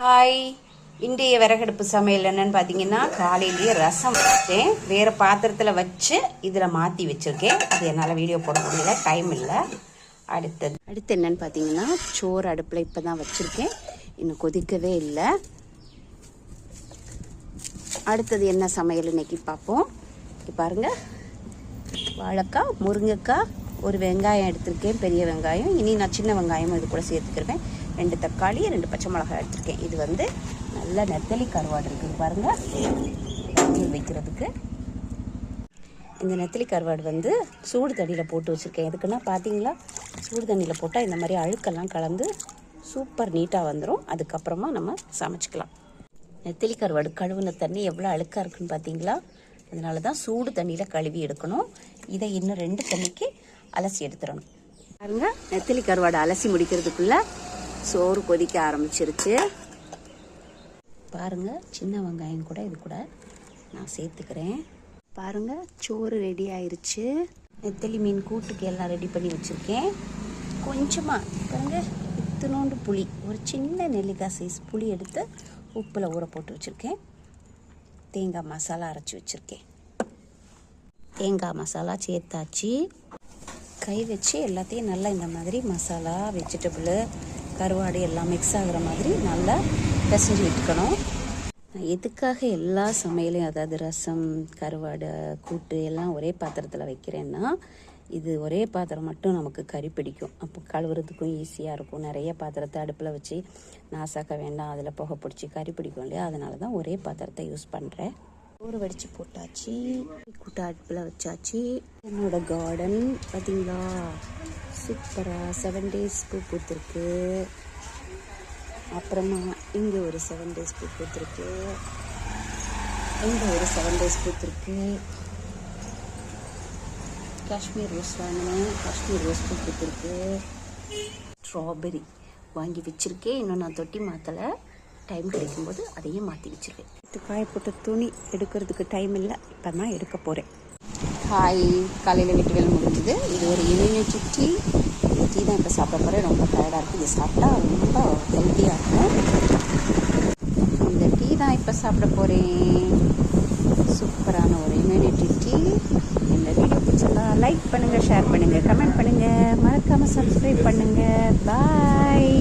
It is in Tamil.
ஹாய், இன்றைய விறகடுப்பு சமையல் என்னன்னு பார்த்தீங்கன்னா, காலையிலேயே ரசம் வச்சேன். வேறு பாத்திரத்தில் வச்சு இதில் மாற்றி வச்சுருக்கேன். அது என்னால் வீடியோ போட முடியல, டைம் இல்லை. அடுத்து என்னன்னு பார்த்தீங்கன்னா, சோறு அடுப்பில் இப்போ தான் வச்சுருக்கேன், இன்னும் கொதிக்கவே இல்லை. அடுத்தது என்ன சமையல் இன்னைக்கு பார்ப்போம். பாருங்கள், வாழைக்காய், முருங்கைக்காய், ஒரு வெங்காயம் எடுத்திருக்கேன், பெரிய வெங்காயம். இனி நான் சின்ன வெங்காயமும் இது கூட சேர்த்துக்கிறேன். 2 தக்காளி, 2 பச்சை மிளகாய் எடுத்திருக்கேன். இது வந்து நல்ல நெத்தலி கருவாடு இருக்குது பாருங்கள், வைக்கிறதுக்கு. இந்த நெத்தலி கருவாடு வந்து சூடு தண்ணியில் போட்டு வச்சுருக்கேன். எதுக்குன்னா பார்த்தீங்களா, சூடு தண்ணியில் போட்டால் இந்த மாதிரி அழுக்கெல்லாம் கலந்து சூப்பர் நீட்டாக வந்துடும். அதுக்கப்புறமா நம்ம சமைச்சிக்கலாம். நெத்தலி கருவாடு கழுவுன தண்ணி எவ்வளோ அழுக்காக இருக்குன்னு பார்த்தீங்களா, அதனால தான் சூடு தண்ணியில் கழுவி எடுக்கணும். இதை இன்னும் 2 தண்ணிக்கு அலசி எடுத்துடணும். பாருங்க, நெத்தலி கருவாடு அலசி முடிக்கிறதுக்குள்ள சோறு கொதிக்க ஆரம்பிச்சிருச்சு. பாருங்க, சின்ன வெங்காயம் கூட இது கூட நான் சேர்த்துக்கிறேன். பாருங்க, சோறு ரெடி ஆயிருச்சு. நெத்தலி மீன் கூட்டுக்கு எல்லாம் ரெடி பண்ணி வச்சுருக்கேன். கொஞ்சமாக பாருங்க, இத்தினோண்டு புளி, ஒரு சின்ன நெல்லிக்காய் சைஸ் புளி எடுத்து உப்பில் ஊற போட்டு வச்சுருக்கேன். தேங்காய் மசாலா அரைச்சி வச்சுருக்கேன். தேங்காய் மசாலா சேர்த்தாச்சு. கை வச்சு எல்லாத்தையும் நல்லா இந்த மாதிரி மசாலா, வெஜிடபிள், கருவாடு எல்லாம் மிக்ஸ் ஆகிற மாதிரி நல்லா பிசைஞ்சு விட்டுக்கணும். நான் எதுக்காக எல்லா சமையலையும், அதாவது ரசம், கருவாடு, கூட்டு எல்லாம் ஒரே பாத்திரத்தில் வைக்கிறேன்னா, இது ஒரே பாத்திரம் மட்டும் நமக்கு கறி பிடிக்கும். அப்போ கழுவுறதுக்கும் ஈஸியாக இருக்கும். நிறைய பாத்திரத்தை அடுப்பில் வச்சு நாசாக்க வேண்டாம், அதில் புகை பிடிச்சி கறி பிடிக்கும் இல்லையா, அதனால தான் ஒரே பாத்திரத்தை யூஸ் பண்ணுறேன். சோறு வடித்து போட்டாச்சு, கூட்டு அடுப்பில் வச்சாச்சு. என்னோட கார்டன் பார்த்தீங்களா, சூப்பராக 7 days பூ பூத்துருக்கு. அப்புறமா இங்கே ஒரு 7 days பூ பூத்துருக்கு, இங்கே ஒரு 7 days பூத்துருக்கு. காஷ்மீர் ரோஸ் வாங்கினேன், காஷ்மீர் ரோஸ் பூ பூத்துருக்கு. ஸ்ட்ராபெரி வாங்கி வச்சுருக்கேன், இன்னும் நான் தொட்டி மாற்றலை. டைம் கிடைக்கும்போது அதையும் மாற்றி வச்சுருவேன். காய போட்ட துணி எடுக்கிறதுக்கு டைம் இல்லை, இப்போ தான் எடுக்க போகிறேன். ஹாய், காலையில் வீட்டு வேலை முடிஞ்சுது. இது ஒரு இம்யூனிட்டி டீ. இந்த டீ தான் இப்போ சாப்பிட போகிறேன். ரொம்ப டயர்டாக இருக்குது. இது சாப்பிட்டா ரொம்ப ஹெல்த்தியாக இருக்கும். இந்த டீ தான் இப்போ சாப்பிட போகிறேன். சூப்பரான ஒரு இம்யூனிட்டி டீ. இந்த வீடியோ பிடிச்சிருந்தா லைக் பண்ணுங்கள், ஷேர் பண்ணுங்கள், கமெண்ட் பண்ணுங்கள், மறக்காமல் சப்ஸ்கிரைப் பண்ணுங்கள். பாய்.